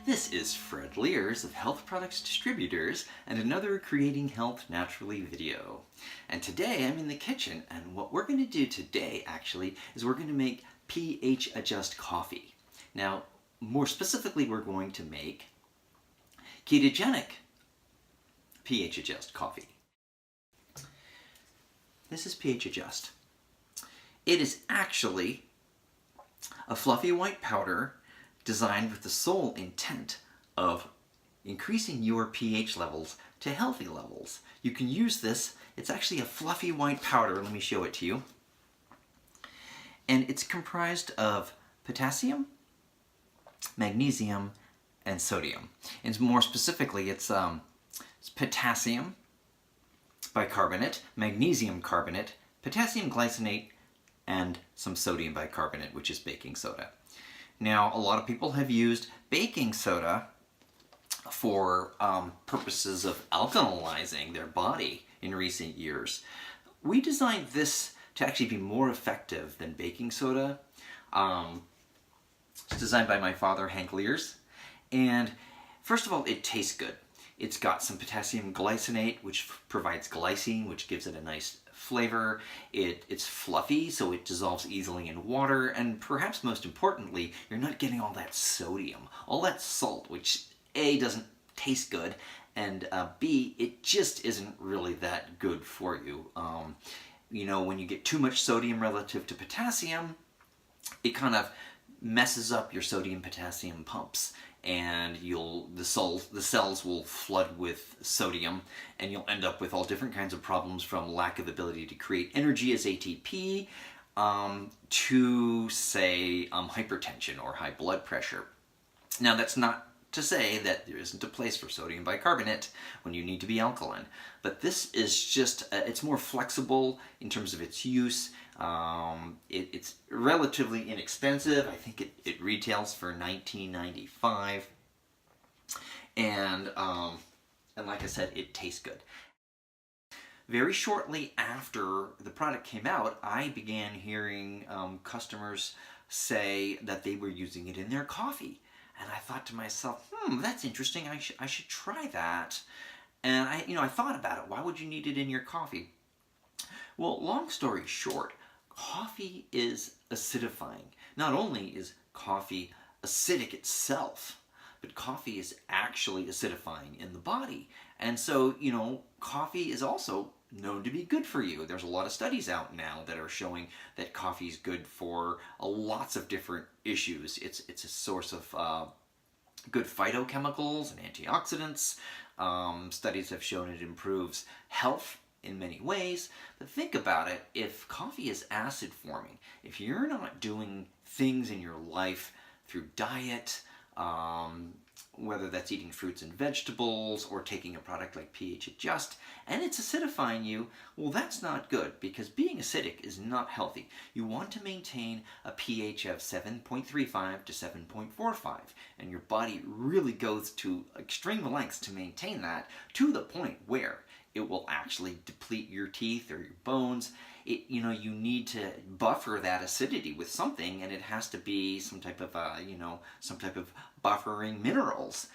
This is Fred Liers of Health Products Distributors and another Creating Health Naturally video. And today I'm in the kitchen, and what we're going to do today actually is we're going to make pH adjust coffee. Now, more specifically, we're going to make ketogenic pH adjust coffee. This is pH adjust. It is actually a fluffy white powder designed with the sole intent of increasing your pH levels to healthy levels. You can use this, it's actually a fluffy white powder, let me show it to you. And it's comprised of potassium, magnesium, and sodium. And more specifically, it's potassium bicarbonate, magnesium carbonate, potassium glycinate, and some sodium bicarbonate, which is baking soda. Now, a lot of people have used baking soda for purposes of alkalinizing their body in recent years. We designed this to actually be more effective than baking soda. It's designed by my father, Hank Liers. And first of all, it tastes good. It's got some potassium glycinate, which provides glycine, which gives it a nice flavor. It's fluffy, so it dissolves easily in water, and perhaps most importantly, you're not getting all that sodium, all that salt, which A, doesn't taste good, and B, it just isn't really that good for you. You know, when you get too much sodium relative to potassium, it kind of messes up your sodium-potassium pumps, and the cells will flood with sodium, and you'll end up with all different kinds of problems, from lack of ability to create energy as ATP to, say, hypertension or high blood pressure. Now, that's not to say that there isn't a place for sodium bicarbonate when you need to be alkaline, but this is just, it's more flexible in terms of its use. It's relatively inexpensive. I think it retails for $19.95, and like I said, it tastes good. Very shortly after the product came out, I began hearing customers say that they were using it in their coffee. And I thought to myself, that's interesting. I should try that. And I thought about it. Why would you need it in your coffee? Well, long story short, coffee is acidifying. Not only is coffee acidic itself, but coffee is actually acidifying in the body. And so, coffee is also known to be good for you. There's a lot of studies out now that are showing that coffee is good for lots of different issues. It's a source of good phytochemicals and antioxidants. Studies have shown it improves health in many ways. But think about it, if coffee is acid forming, if you're not doing things in your life through diet, whether that's eating fruits and vegetables or taking a product like pH Adjust, and it's acidifying you, well, that's not good, because being acidic is not healthy. You want to maintain a pH of 7.35 to 7.45, and your body really goes to extreme lengths to maintain that, to the point where it will actually deplete your teeth or your bones. You need to buffer that acidity with something, and it has to be some type of, buffering minerals.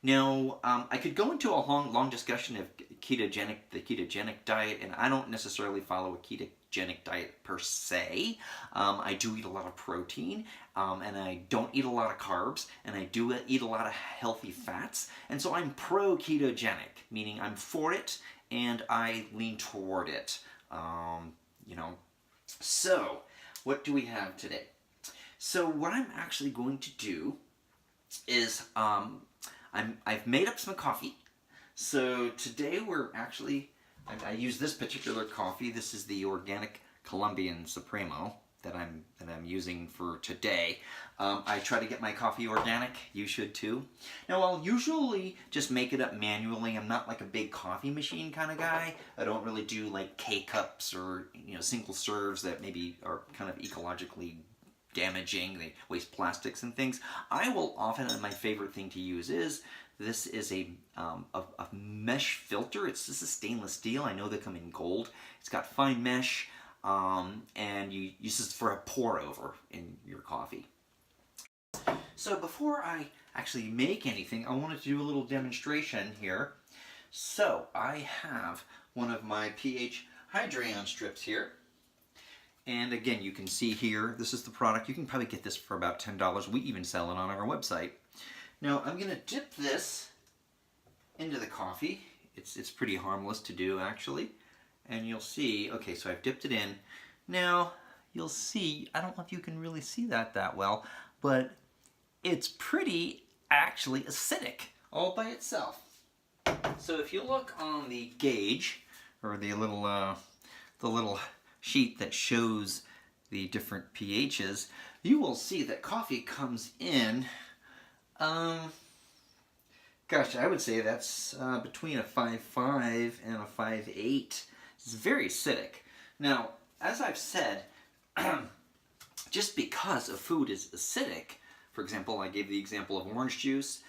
Now, I could go into a long discussion of the ketogenic diet, and I don't necessarily follow a ketogenic diet per se. I do eat a lot of protein, and I don't eat a lot of carbs, and I do eat a lot of healthy fats, and so I'm pro-ketogenic, meaning I'm for it, and I lean toward it. So, what do we have today? So what I'm actually going to do is, I've made up some coffee. So today I use this particular coffee. This is the organic Colombian Supremo that I'm using for today. I try to get my coffee organic. You should too. Now, I'll usually just make it up manually. I'm not like a big coffee machine kind of guy. I don't really do like K-cups or single serves that maybe are kind of ecologically damaging. They waste plastics and things. I will often, and my favorite thing to use is, this is a mesh filter. This is stainless steel. I know they come in gold. It's got fine mesh. And you use this for a pour over in your coffee. So before I actually make anything, I wanted to do a little demonstration here. So I have one of my pH Hydration strips here. And again, you can see here, this is the product. You can probably get this for about $10. We even sell it on our website. Now I'm going to dip this into the coffee. It's pretty harmless to do, actually. And you'll see, okay, so I've dipped it in. Now, you'll see, I don't know if you can really see that well, but it's pretty actually acidic all by itself. So if you look on the gauge, or the little sheet that shows the different pHs, you will see that coffee comes in, gosh, I would say that's between a 5.5 and a 5.8. It's very acidic. Now, as I've said, just because a food is acidic, for example, I gave the example of orange juice,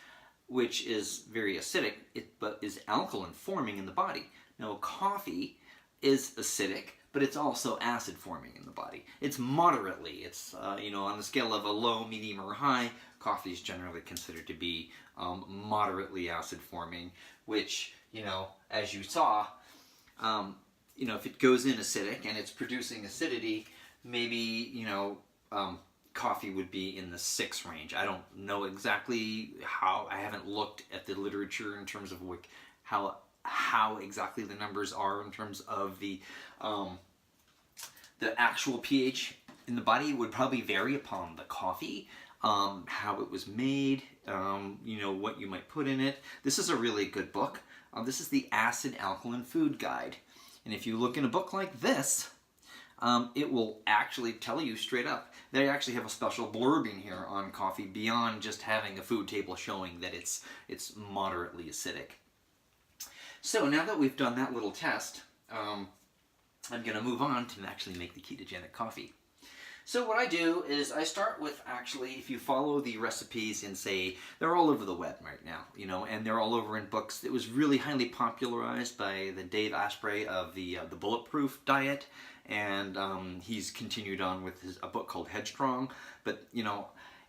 which is very acidic, but is alkaline forming in the body. Now, coffee is acidic, but it's also acid forming in the body. It's moderately. It's, on the scale of a low, medium, or high, coffee is generally considered to be moderately acid forming, which, as you saw, if it goes in acidic and it's producing acidity, maybe, coffee would be in the 6 range. I don't know exactly how. I haven't looked at the literature in terms of how exactly the numbers are in terms of the actual pH in the body. It would probably vary upon the coffee, how it was made, what you might put in it. This is a really good book. This is the Acid Alkaline Food Guide. And if you look in a book like this, it will actually tell you straight up. They actually have a special blurb in here on coffee beyond just having a food table showing that it's moderately acidic. So now that we've done that little test, I'm going to move on to actually make the ketogenic coffee. So what I do is I start with, actually, if you follow the recipes in, say, they're all over the web right now, and they're all over in books. It was really highly popularized by the Dave Asprey of the Bulletproof Diet, and he's continued on with a book called Headstrong. But,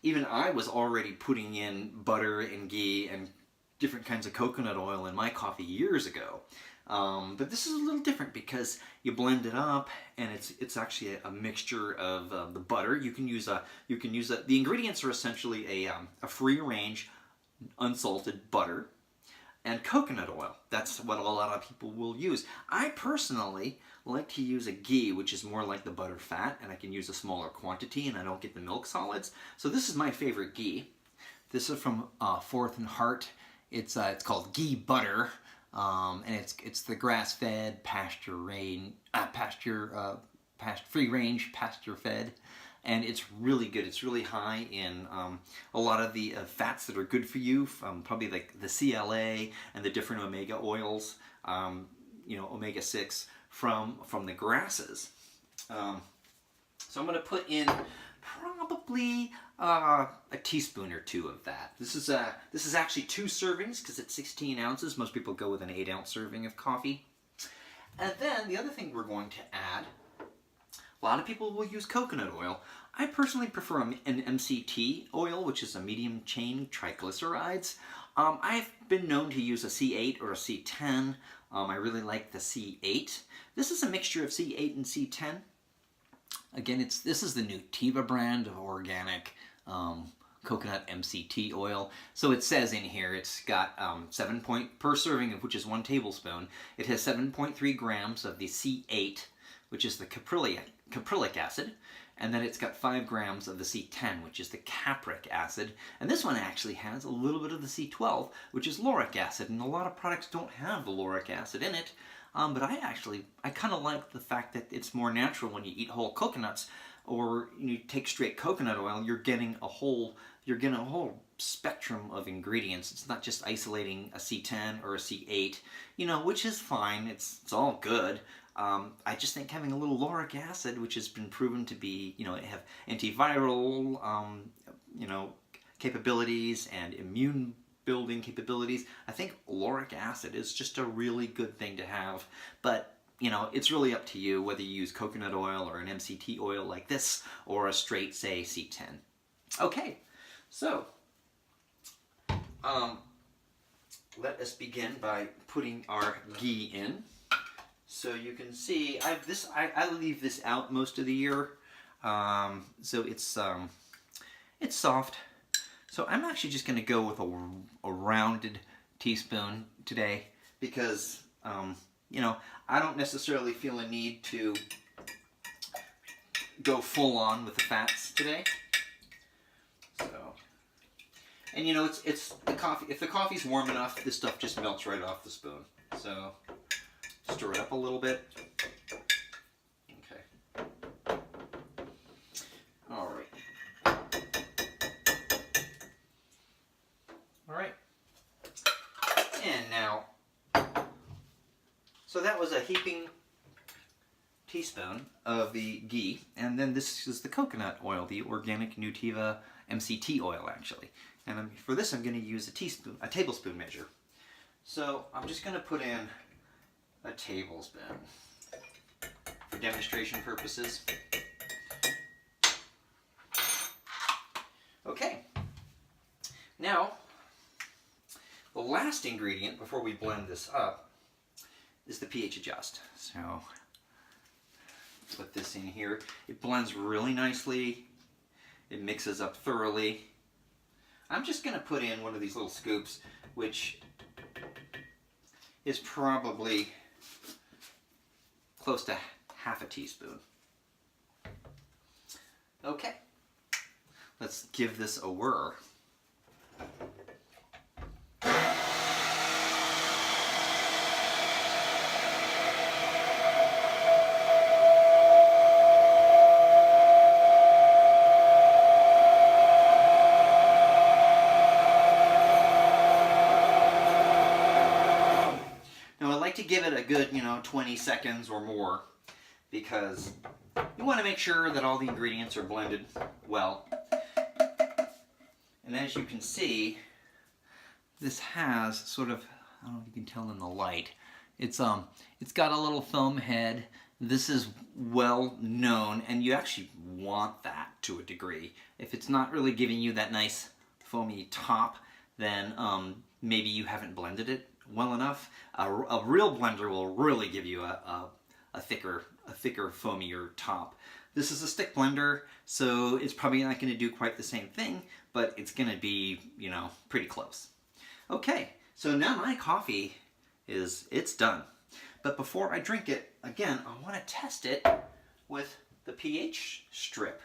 even I was already putting in butter and ghee and different kinds of coconut oil in my coffee years ago. But this is a little different because you blend it up, and it's actually a mixture of the butter. The ingredients are essentially a free range, unsalted butter and coconut oil. That's what a lot of people will use. I personally like to use a ghee, which is more like the butter fat, and I can use a smaller quantity, and I don't get the milk solids. So this is my favorite ghee. This is from Forth and Hart. It's called ghee butter. And it's the grass-fed, free-range, pasture-fed, and it's really good. It's really high in a lot of the fats that are good for you, probably like the CLA and the different omega oils, omega-6 from the grasses. So I'm going to put in probably a teaspoon or 2 of that. This is actually 2 servings because it's 16 ounces. Most people go with an 8-ounce serving of coffee. And then the other thing we're going to add, a lot of people will use coconut oil. I personally prefer an MCT oil, which is a medium chain triglycerides. I've been known to use a C8 or a C10. I really like the C8. This is a mixture of C8 and C10. Again, this is the Nutiva brand of organic coconut MCT oil. So it says in here it's got per serving, which is 1 tablespoon. It has 7.3 grams of the C8, which is the caprylic acid, and then it's got 5 grams of the C10, which is the capric acid. And this one actually has a little bit of the C12, which is lauric acid, and a lot of products don't have the lauric acid in it. But I kind of like the fact that it's more natural when you eat whole coconuts, or you take straight coconut oil. You're getting a whole spectrum of ingredients. It's not just isolating a C10 or a C8, which is fine. It's all good. I just think having a little lauric acid, which has been proven to be, have antiviral, capabilities and immune building capabilities. I think lauric acid is just a really good thing to have, but it's really up to you whether you use coconut oil or an MCT oil like this or a straight, say, C10. Okay, so let us begin by putting our ghee in. So you can see I leave this out most of the year, so it's soft. So I'm actually just going to go with a rounded teaspoon today because you know, I don't necessarily feel a need to go full on with the fats today. So, and you know, it's the coffee. If the coffee's warm enough, this stuff just melts right off the spoon. So stir it up a little bit. Okay. All right. All right. And now, so that was a heaping teaspoon of the ghee, and then this is the coconut oil, the organic Nutiva MCT oil, actually. And for this, I'm going to use a tablespoon measure. So I'm just going to put in a tablespoon for demonstration purposes. Okay. Now, the last ingredient before we blend this up is the pH adjust. So put this in here. It blends really nicely. It mixes up thoroughly. I'm just going to put in one of these little scoops, which is probably close to half a teaspoon. Okay, let's give this a whir. To give it a good, 20 seconds or more, because you want to make sure that all the ingredients are blended well. And as you can see, this has sort of, I don't know if you can tell in the light, it's got a little foam head. This is well known, and you actually want that to a degree. If it's not really giving you that nice foamy top, then maybe you haven't blended it well enough. A real blender will really give you a thicker, foamier top. This is a stick blender, so it's probably not going to do quite the same thing, but it's going to be, pretty close. Okay, so now my coffee it's done. But before I drink it, again, I want to test it with the pH strip,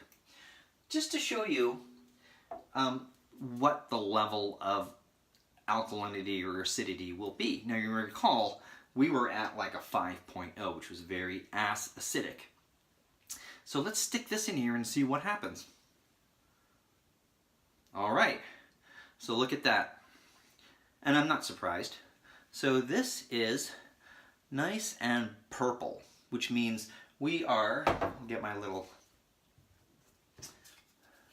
just to show you what the level of alkalinity or acidity will be. Now you recall, we were at like a 5.0, which was very acidic. So let's stick this in here and see what happens. All right, so look at that. And I'm not surprised. So this is nice and purple, which means we are, I'll get my little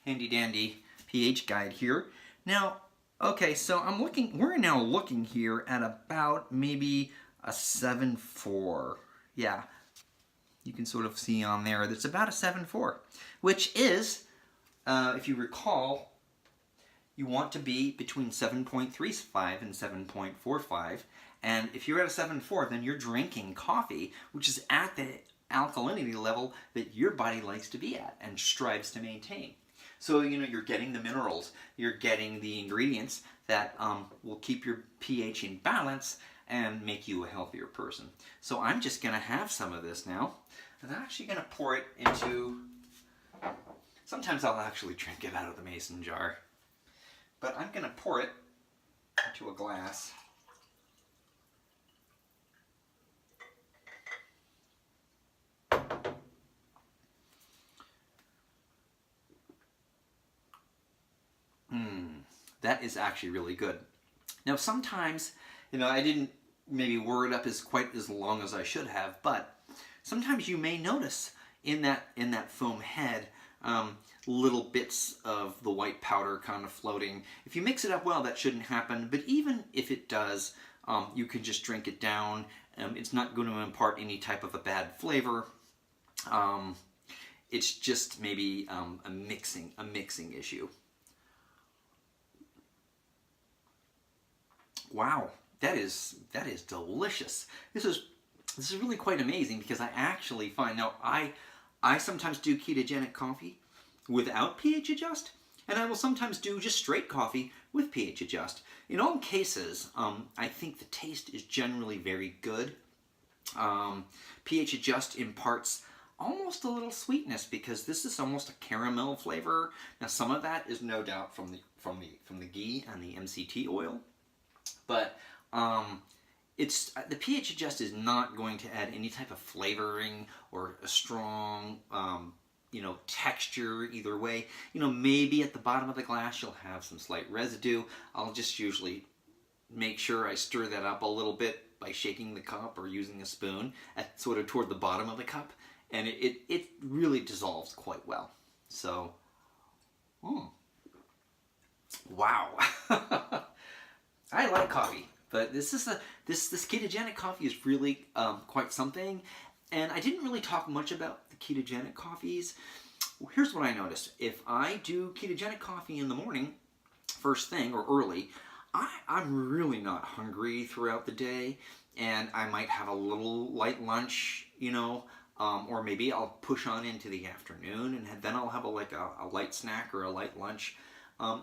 handy dandy pH guide here. Now, okay, so we're now looking here at about maybe a 7.4. Yeah, you can sort of see on there that's about a 7.4, which is, if you recall, you want to be between 7.35 and 7.45. And if you're at a 7.4, then you're drinking coffee, which is at the alkalinity level that your body likes to be at and strives to maintain. So, you're getting the minerals, you're getting the ingredients that will keep your pH in balance and make you a healthier person. So I'm just going to have some of this now, and I'm actually going to pour it into, sometimes I'll actually drink it out of the mason jar, but I'm going to pour it into a glass. That is actually really good. Now sometimes, I didn't maybe word it up quite as long as I should have, but sometimes you may notice in that foam head little bits of the white powder kind of floating. If you mix it up well, that shouldn't happen, but even if it does, you can just drink it down. It's not going to impart any type of a bad flavor. It's just maybe a mixing issue. Wow, that is delicious. This is really quite amazing because I actually find now I sometimes do ketogenic coffee without pH adjust, and I will sometimes do just straight coffee with pH adjust. In all cases, I think the taste is generally very good. pH adjust imparts almost a little sweetness because this is almost a caramel flavor. Now some of that is no doubt from the ghee and the MCT oil, but it's the pH adjust is not going to add any type of flavoring or a strong texture either way. Maybe at the bottom of the glass you'll have some slight residue. I'll just usually make sure I stir that up a little bit by shaking the cup or using a spoon at sort of toward the bottom of the cup, and it really dissolves quite well. So, wow. I like coffee, but this ketogenic coffee is really quite something. And I didn't really talk much about the ketogenic coffees. Here's what I noticed. If I do ketogenic coffee in the morning, first thing or early, I'm really not hungry throughout the day, and I might have a little light lunch, or maybe I'll push on into the afternoon, and then I'll have a light snack or a light lunch.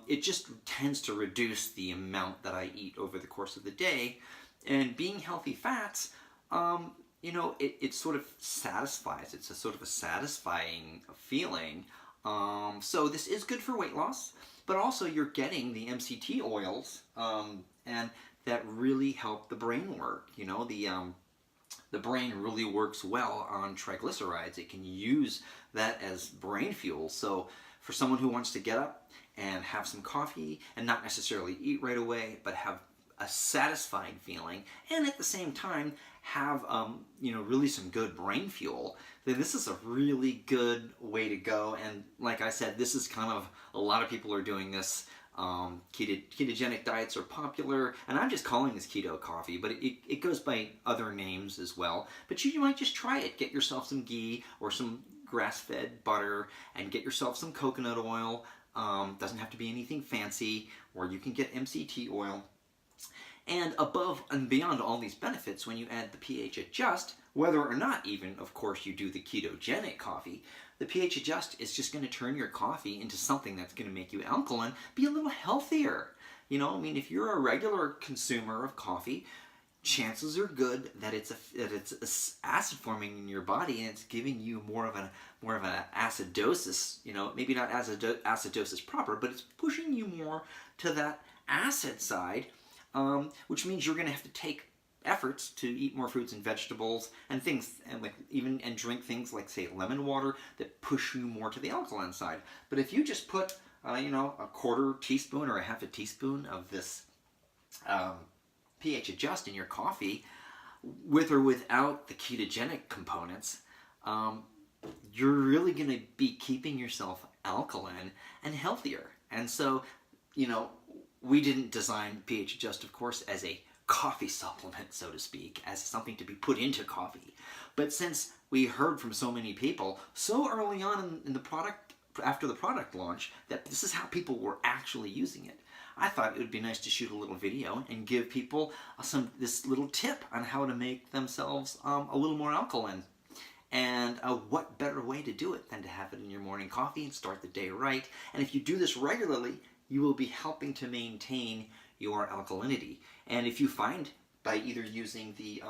It just tends to reduce the amount that I eat over the course of the day, and being healthy fats, it sort of satisfies. It's a sort of a satisfying feeling. So this is good for weight loss, but also you're getting the MCT oils, and that really help the brain work. The brain really works well on triglycerides. It can use that as brain fuel. So for someone who wants to get up and have some coffee and not necessarily eat right away, but have a satisfying feeling, and at the same time have really some good brain fuel, then this is a really good way to go. And like I said, this is kind of, a lot of people are doing this. Ketogenic diets are popular, and I'm just calling this keto coffee, but it goes by other names as well. But you might just try it. Get yourself some ghee or some grass-fed butter, and get yourself some coconut oil. Doesn't have to be anything fancy, or you can get MCT oil. And above and beyond all these benefits, when you add the pH adjust, whether or not even, of course, you do the ketogenic coffee, the pH adjust is just going to turn your coffee into something that's going to make you alkaline, be a little healthier. If you're a regular consumer of coffee, chances are good that it's acid forming in your body, and it's giving you more of an acidosis. Maybe not acidosis proper, but it's pushing you more to that acid side. Which means you're going to have to take efforts to eat more fruits and vegetables and things, and drink things like, say, lemon water that push you more to the alkaline side. But if you just put a quarter teaspoon or a half a teaspoon of this pH adjust in your coffee, with or without the ketogenic components, you're really going to be keeping yourself alkaline and healthier. And so, we didn't design pH adjust, of course, as a coffee supplement, so to speak, as something to be put into coffee. But since we heard from so many people so early on in the product, after the product launch, that this is how people were actually using it, I thought it would be nice to shoot a little video and give people this little tip on how to make themselves a little more alkaline. And what better way to do it than to have it in your morning coffee and start the day right. And if you do this regularly, you will be helping to maintain your alkalinity. And if you find by either using the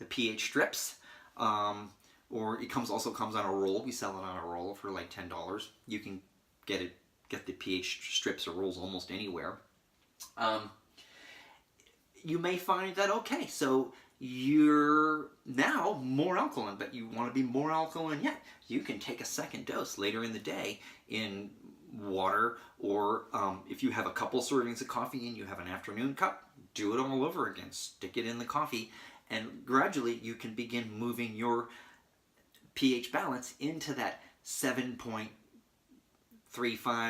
pH strips, or it also comes on a roll, we sell it on a roll for like $10. You can get the pH strips or rolls almost anywhere. You may find that, okay, so you're now more alkaline, but you want to be more alkaline yet. You can take a second dose later in the day in water, or if you have a couple servings of coffee and you have an afternoon cup, do it all over again. Stick it in the coffee, and gradually you can begin moving your pH balance into that 7.35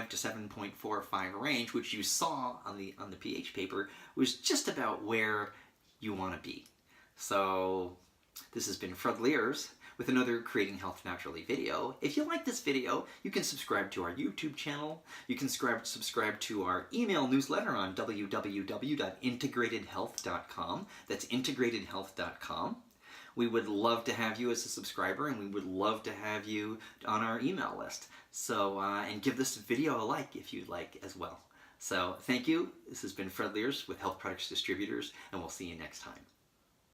to 7.45 range, which you saw on the pH paper was just about where you want to be. So this has been Fred Liers with with another Creating Health Naturally video. If you like this video, you can subscribe to our YouTube channel. You can subscribe to our email newsletter on www.integratedhealth.com. That's integratedhealth.com. We would love to have you as a subscriber, and we would love to have you on our email list. So, and give this video a like if you'd like as well. So, thank you. This has been Fred Liers with Health Products Distributors, and we'll see you next time.